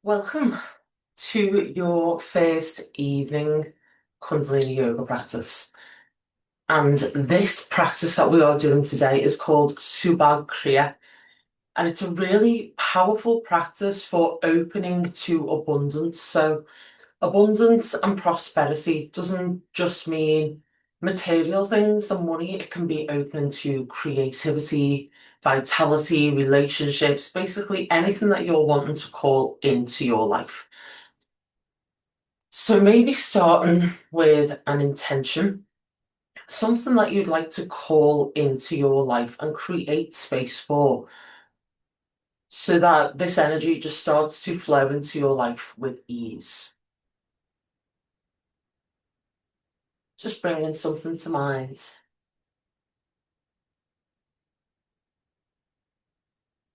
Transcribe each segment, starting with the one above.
Welcome to your first evening Kundalini yoga practice. And this practice that we are doing today is called Subhag Kriya. And it's a really powerful practice for opening to abundance. So, abundance and prosperity doesn't just mean material things and money, it can be opening to creativity, vitality, relationships, basically anything that you're wanting to call into your life. So maybe starting with an intention, something that you'd like to call into your life and create space for, so that this energy just starts to flow into your life with ease. Just bringing something to mind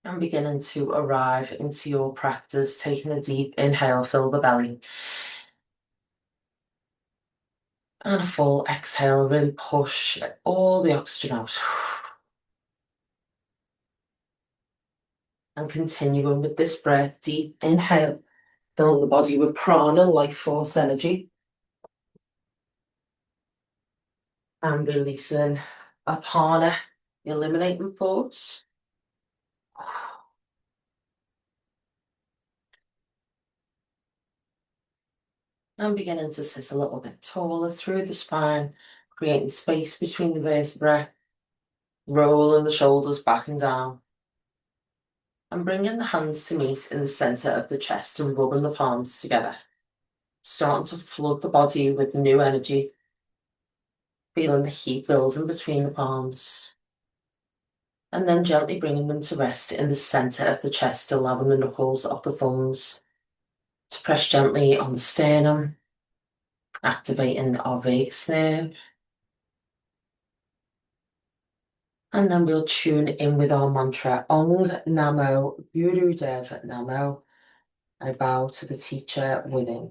and beginning to arrive into your practice, taking a deep inhale, fill the belly. And a full exhale, really push all the oxygen out. And continuing with this breath, deep inhale, filling the body with prana, life force energy. And releasing apana, eliminating force. And beginning to sit a little bit taller through the spine, creating space between the vertebrae, rolling the shoulders back and down. And bringing the hands to meet in the center of the chest and rubbing the palms together. Starting to flood the body with new energy, feeling the heat building between the palms. And then gently bringing them to rest in the center of the chest, allowing the knuckles of the thumbs to press gently on the sternum, activating our vagus nerve. And then we'll tune in with our mantra, Om Namo Guru Dev Namo. I bow to the teacher within.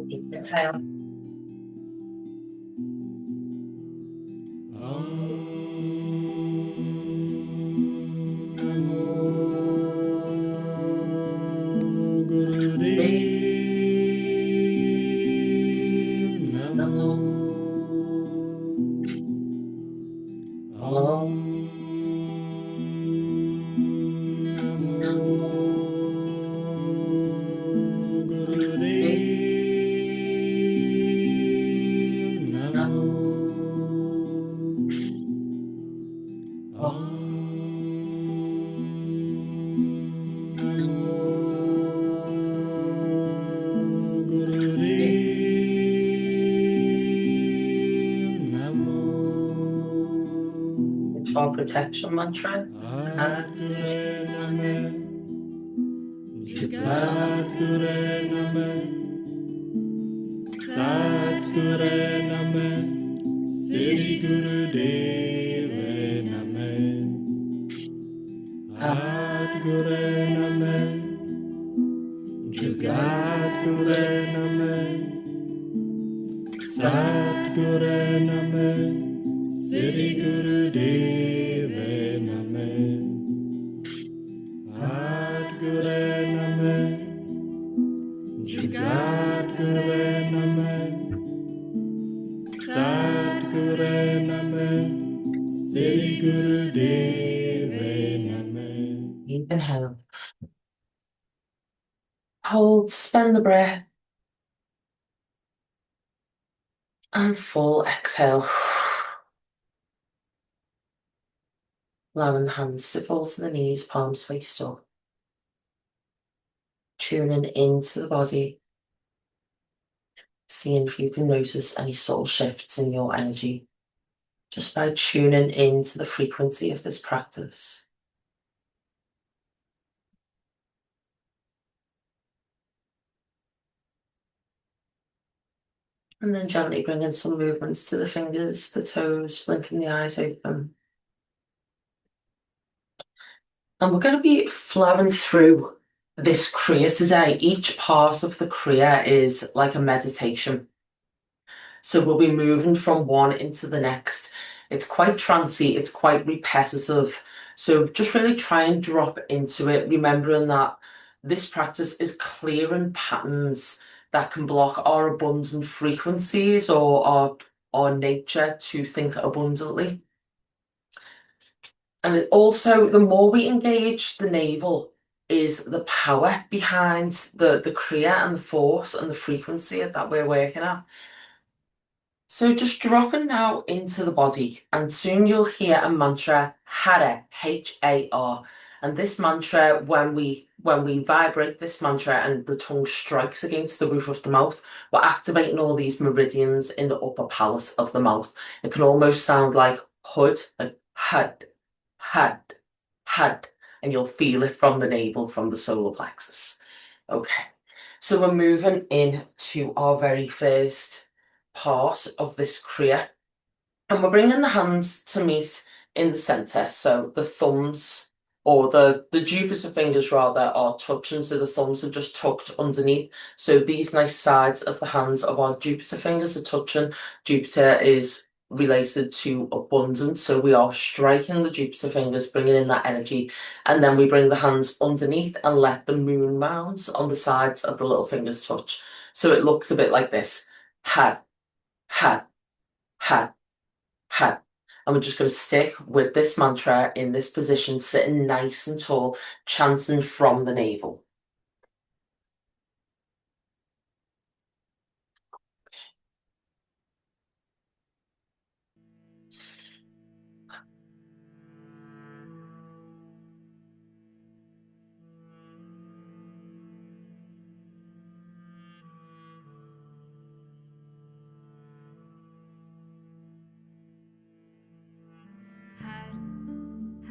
Deep inhale. For protection mantra. Satguru Name, Sri Guru Deva Name, Adguru Name, Jugadguru Name, Satguru Name, Sri Guru Deva Name, Adguru Name, Jugadguru Name, Satguru Name, Sri Guru Deva Name. Deep inhale. Hold, spend the breath. And full exhale. Allowing the hands to fall to the knees, palms faced up. Tuning into the body. Seeing if you can notice any subtle shifts in your energy just by tuning into the frequency of this practice. And then gently bringing some movements to the fingers, the toes, blinking the eyes open. And we're going to be flowing through this Kriya today. Each part of the Kriya is like a meditation. So we'll be moving from one into the next, It's quite trancy, it's quite repetitive. So just really try and drop into it, remembering that this practice is clearing patterns that can block our abundant frequencies or our nature to think abundantly. And it also, the more we engage the navel, is the power behind the kriya and the force and the frequency that we're working at. So just dropping now into the body, and soon you'll hear a mantra, Hara, H-A-R. And this mantra, when we vibrate this mantra and the tongue strikes against the roof of the mouth, we're activating all these meridians in the upper palace of the mouth. It can almost sound like hud, and had, had, and you'll feel it from the navel, from the solar plexus. Okay, so we're moving in to our very first part of this kriya, and we're bringing the hands to meet in the center. So the thumbs, or the Jupiter fingers rather, are touching, so the thumbs are just tucked underneath. So these nice sides of the hands of our Jupiter fingers are touching. Jupiter is related to abundance, so we are striking the Jupiter fingers, bringing in that energy, and then we bring the hands underneath and let the moon mounds on the sides of the little fingers touch. So it looks a bit like this. Ha, ha, ha, ha. And we're just going to stick with this mantra in this position, sitting nice and tall, chanting from the navel.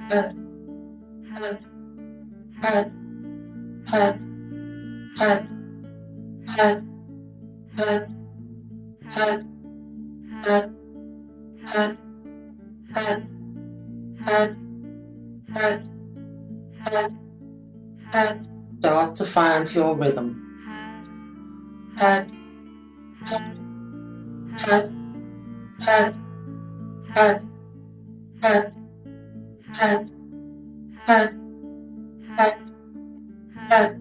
Head, head, head, head, head, head, head, head, head, head, head, head, head, head, head. Start to find your rhythm. Head, head, head, head, head, head, head, head, head, head,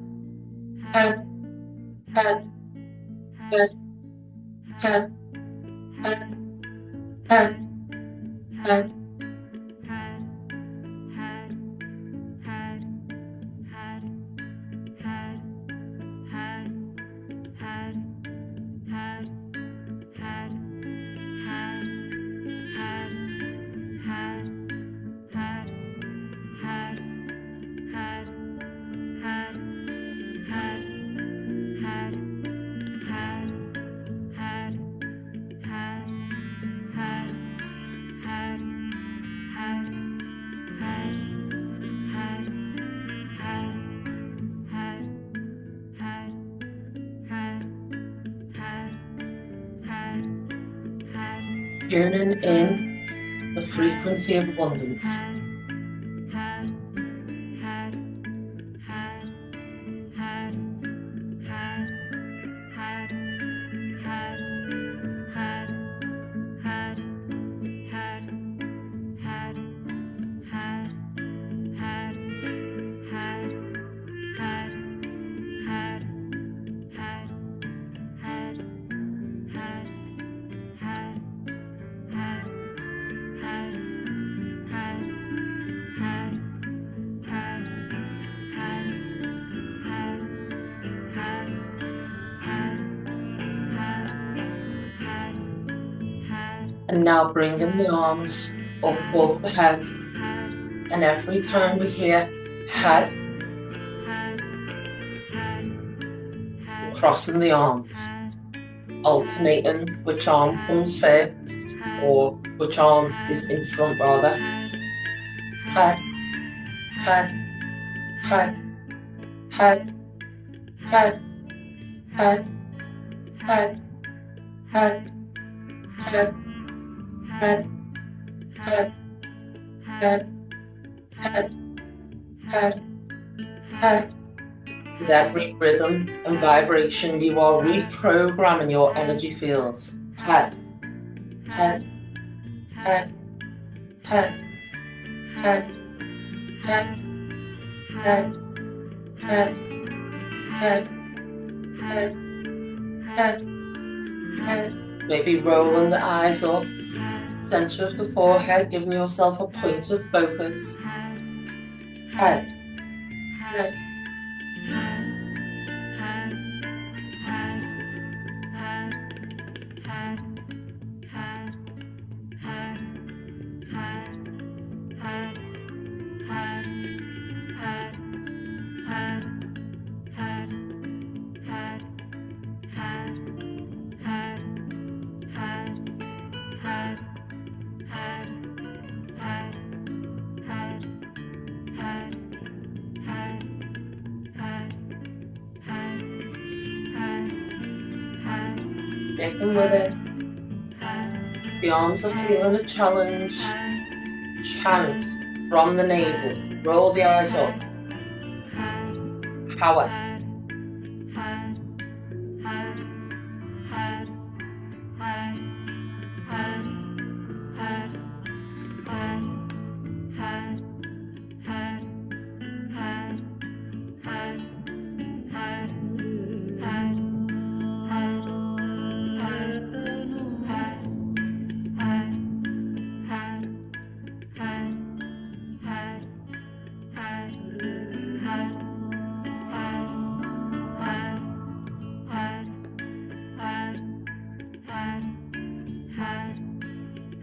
head, head, head, head, head, head, head. Tuning in the frequency of abundance. And now bringing the arms up above the head. And every time we hear head, crossing the arms, alternating which arm comes first, or which arm is in front rather. Head, head, head, head, head, head, head, head, head, head, head, head, head, head, head. With every rhythm and vibration, you are reprogramming your energy fields. Head, head, head, head, head, head, head, head, head, head, head, head. Maybe rolling the eyes up, center of the forehead, giving yourself a point of focus. Head, head, sticking with it. The arms are feeling a challenge. Chant from the navel. Roll the eyes up. Power.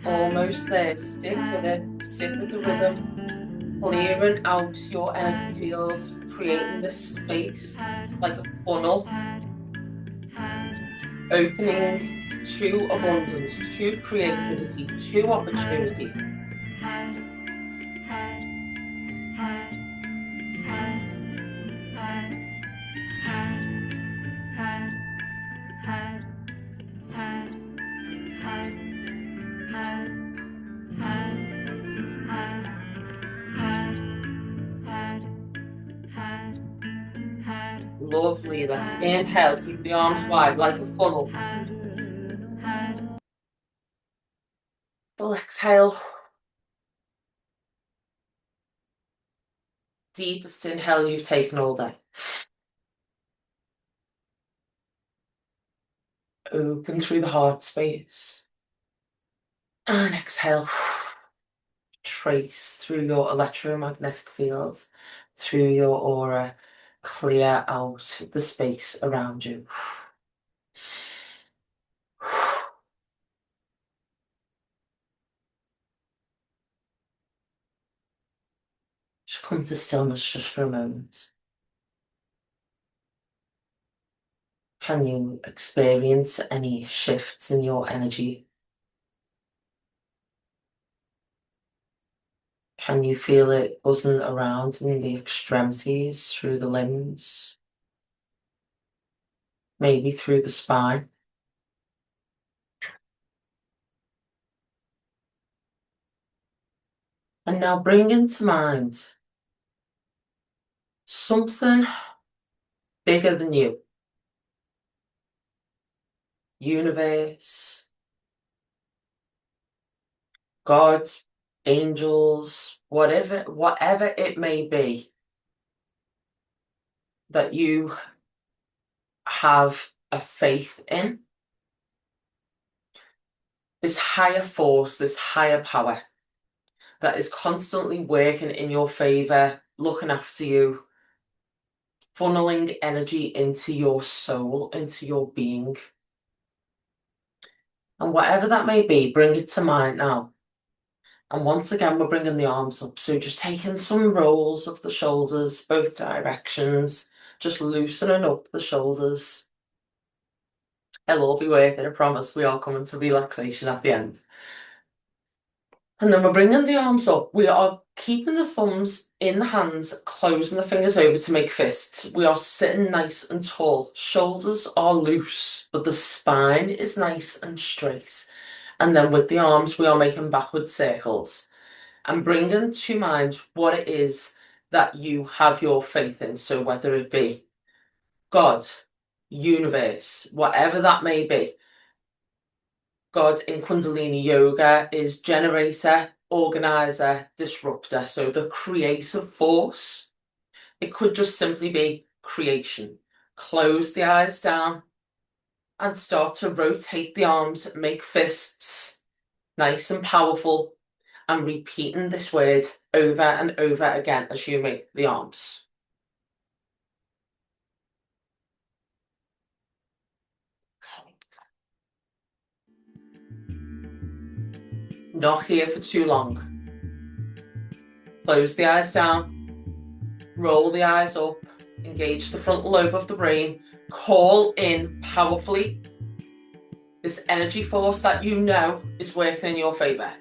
Almost there. Stick with it. Stick with the rhythm. Clearing out your energy field, creating this space like a funnel, opening to abundance, to creativity, to opportunity. Lovely. Let's inhale. Keep the arms wide like a funnel. Full exhale. Deepest inhale you've taken all day. Open through the heart space. And exhale. Trace through your electromagnetic fields, through your aura. Clear out the space around you. Just come to stillness just for a moment. Can you experience any shifts in your energy? Can you feel it buzzing around in the extremities, through the limbs? Maybe through the spine? And now bring into mind something bigger than you. Universe, God, angels, whatever it may be that you have a faith in. This higher force, this higher power that is constantly working in your favor, looking after you, funneling energy into your soul, into your being. And whatever that may be, bring it to mind now. And once again, we're bringing the arms up. So just taking some rolls of the shoulders, both directions, just loosening up the shoulders. It'll all be worth it, I promise. We are coming to relaxation at the end. And then we're bringing the arms up. We are keeping the thumbs in the hands, closing the fingers over to make fists. We are sitting nice and tall. Shoulders are loose, but the spine is nice and straight. And then with the arms, we are making backward circles and bringing to mind what it is that you have your faith in. So whether it be God, universe, whatever that may be. God in Kundalini yoga is generator, organizer, disruptor, so the creative force. It could just simply be creation. Close the eyes down and start to rotate the arms, make fists nice and powerful, and repeating this word over and over again as you make the arms. Not here for too long. Close the eyes down, roll the eyes up, engage the frontal lobe of the brain, call in powerfully this energy force that you know is working in your favor.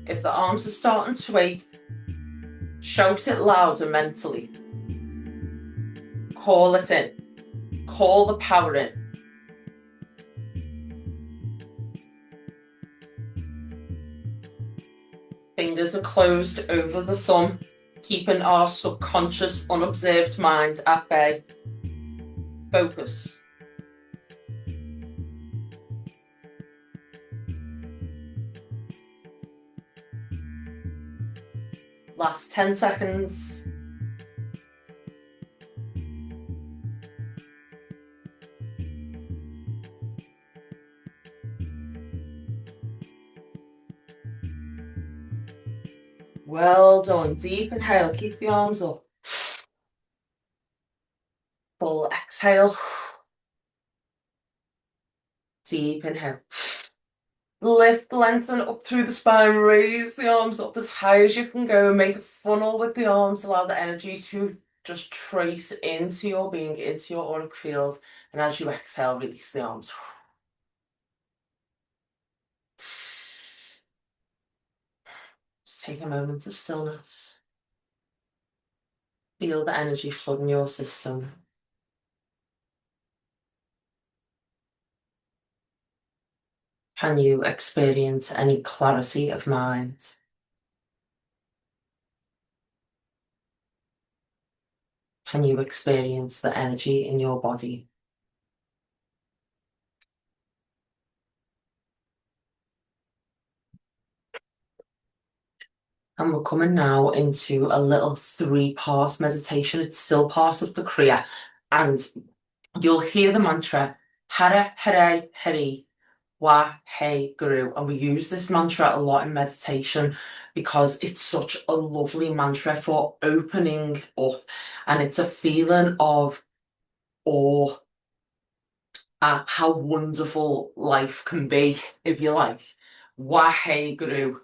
If the arms are starting to ache, shout it louder mentally. Call it in. Call the power in. Fingers are closed over the thumb, keeping our subconscious, unobserved mind at bay. Focus. Last 10 seconds. Well done. Deep inhale, keep the arms up. Full exhale. Deep inhale. Lift, lengthen up through the spine, raise the arms up as high as you can go, make a funnel with the arms, allow the energy to just trace into your being, into your auric field, and as you exhale, release the arms. Just take a moment of stillness. Feel the energy flooding your system. Can you experience any clarity of mind? Can you experience the energy in your body? And we're coming now into a little 3-part meditation. It's still part of the Kriya. And you'll hear the mantra, Hara, Hare, Hari, Wa, He, Guru. And we use this mantra a lot in meditation because it's such a lovely mantra for opening up. And it's a feeling of awe at how wonderful life can be, if you like. Wa, He, Guru.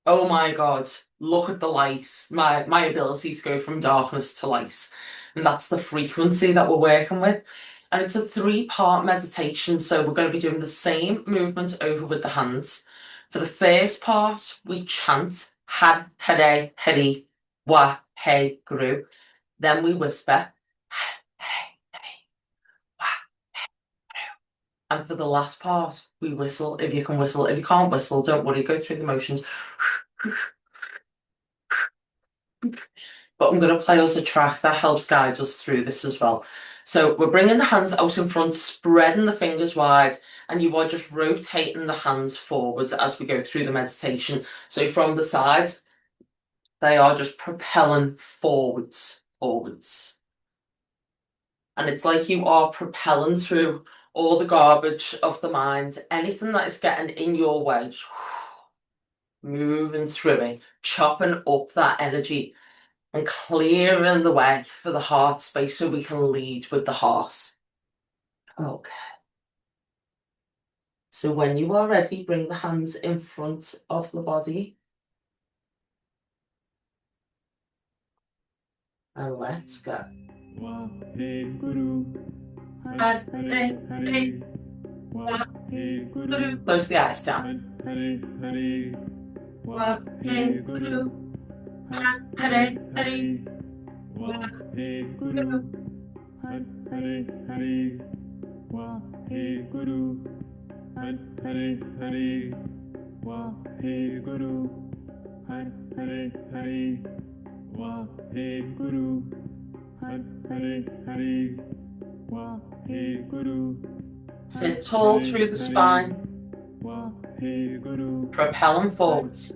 Oh my God, look at the light. My ability to go from darkness to light. And that's the frequency that we're working with. And it's a 3-part meditation. So we're going to be doing the same movement over with the hands. For the first part, we chant Had, Hare, Hari, Wa, He, Guru. Then we whisper Had, Hare, Hari, Wa. And for the last part, we whistle. If you can whistle, if you can't whistle, don't worry, go through the motions. But I'm going to play us a track that helps guide us through this as well. So we're bringing the hands out in front, spreading the fingers wide, and you are just rotating the hands forwards as we go through the meditation. So from the sides, they are just propelling forwards. And it's like you are propelling through all the garbage of the mind, anything that is getting in your way, just moving through it, chopping up that energy and clearing the way for the heart space so we can lead with the heart. Okay. So when you are ready, bring the hands in front of the body. And let's go. Waheguru, Close the eyes down. Sit tall through the spine. Propel them forwards.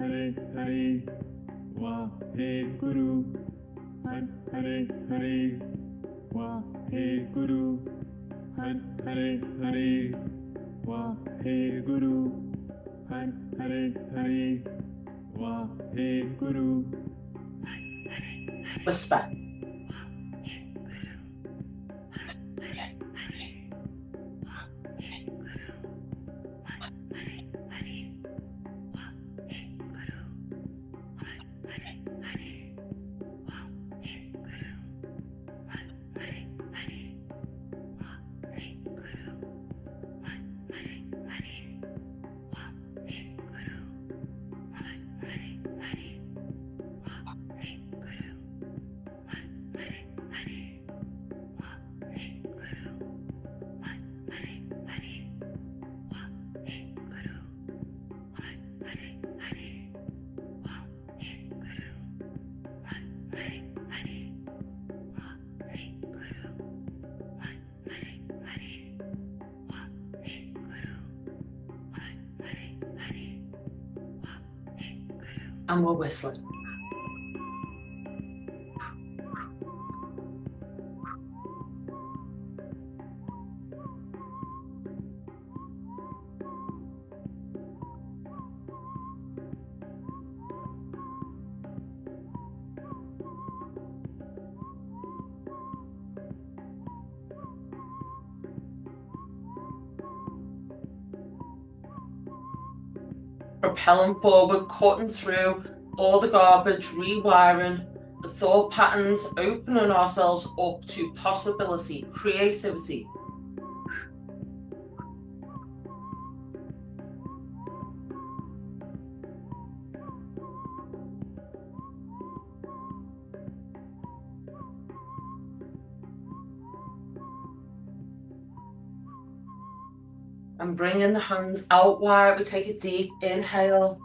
Whisper. And we're whistling. Propelling forward, cutting through all the garbage, rewiring the thought patterns, opening ourselves up to possibility, creativity. And bringing the hands out wide, we take a deep inhale.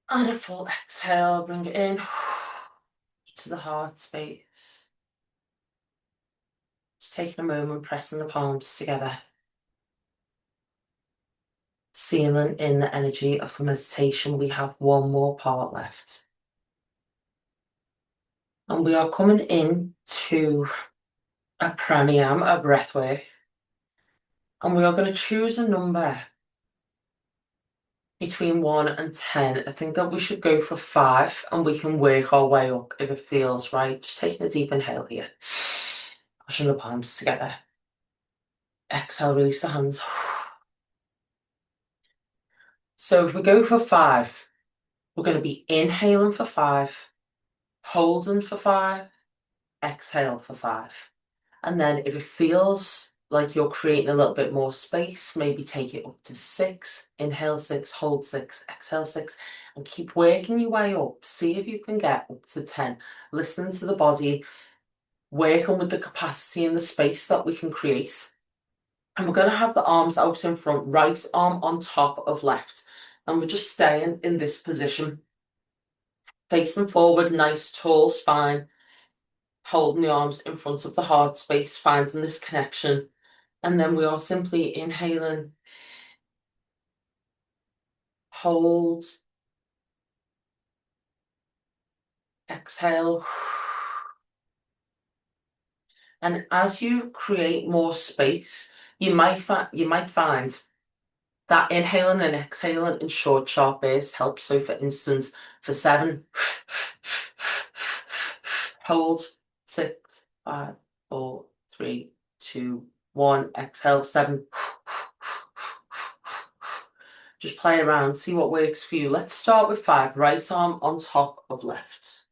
And a full exhale, bring it in to the heart space. Just taking a moment, pressing the palms together. Sealing in the energy of the meditation. We have one more part left. And we are coming in to a pranayama, a breath work. And we are going to choose a number between 1 and 10. I think that we should go for 5 and we can work our way up if it feels right. Just taking a deep inhale here. Pushing the palms together. Exhale, release the hands. So if we go for 5, we're going to be inhaling for 5, holding for 5, exhale for 5. And then if it feels like you're creating a little bit more space, maybe take it up to 6, inhale 6, hold 6, exhale 6, and keep working your way up. See if you can get up to 10. Listening to the body, working with the capacity and the space that we can create. And we're going to have the arms out in front, right arm on top of left. And we're just staying in this position. Facing forward, nice tall spine. Holding the arms in front of the heart space, finding this connection. And then we are simply inhaling, hold, exhale. And as you create more space, you might find that inhaling and exhaling in short, sharp bursts helps. So for instance, for 7, hold, 6, 5, 4, 3, 2, 1, exhale, 7. Just play around, see what works for you. Let's start with 5, right arm on top of left.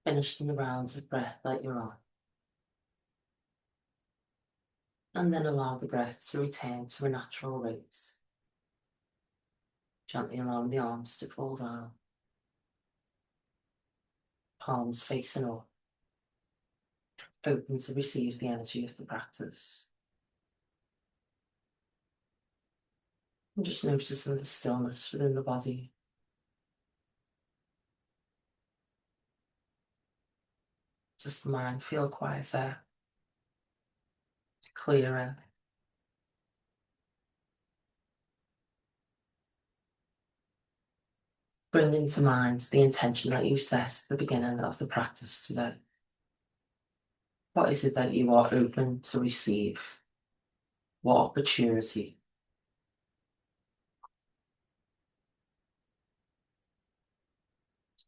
finishing the rounds of breath that you're on. And then allow the breath to return to a natural rate. Gently allowing the arms to fall down. Palms facing up. Open to receive the energy of the practice. And just noticing the stillness within the body. Just the mind feel quieter, clearer. Bring into mind the intention that you set at the beginning of the practice today. What is it that you are open to receive? What opportunity?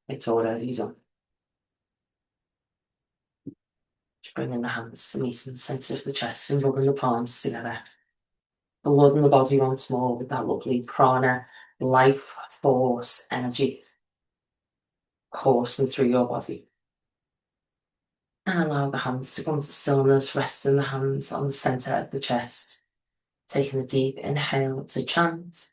It's already done. Just bringing the hands to meet in the centre of the chest and rubbing the palms together. Loading the body once more with that lovely prana, life force energy coursing through your body. And allow the hands to come to stillness, resting the hands on the centre of the chest. Taking a deep inhale to chant.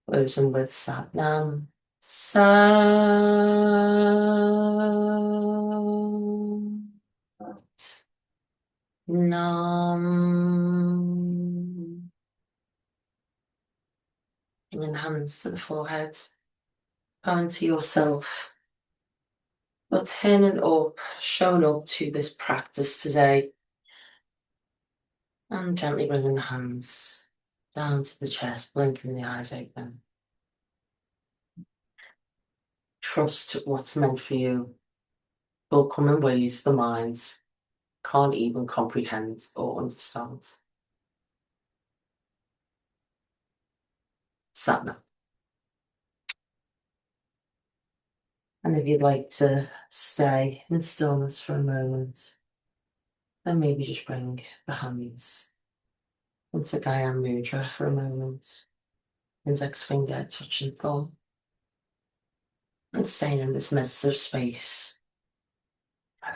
Closing with Sat Nam. Sat Nam. Bringing the hands to the forehead. Bowing to yourself. But turning up, showing up to this practice today. And gently bringing the hands down to the chest, blinking the eyes open. Trust what's meant for you will come in ways the mind can't even comprehend or understand. Satnam. And if you'd like to stay in stillness for a moment, then maybe just bring the hands into Gaya Mudra for a moment. Index finger touching thumb. And staying in this meditative space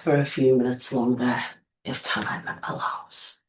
for a few minutes longer if time allows.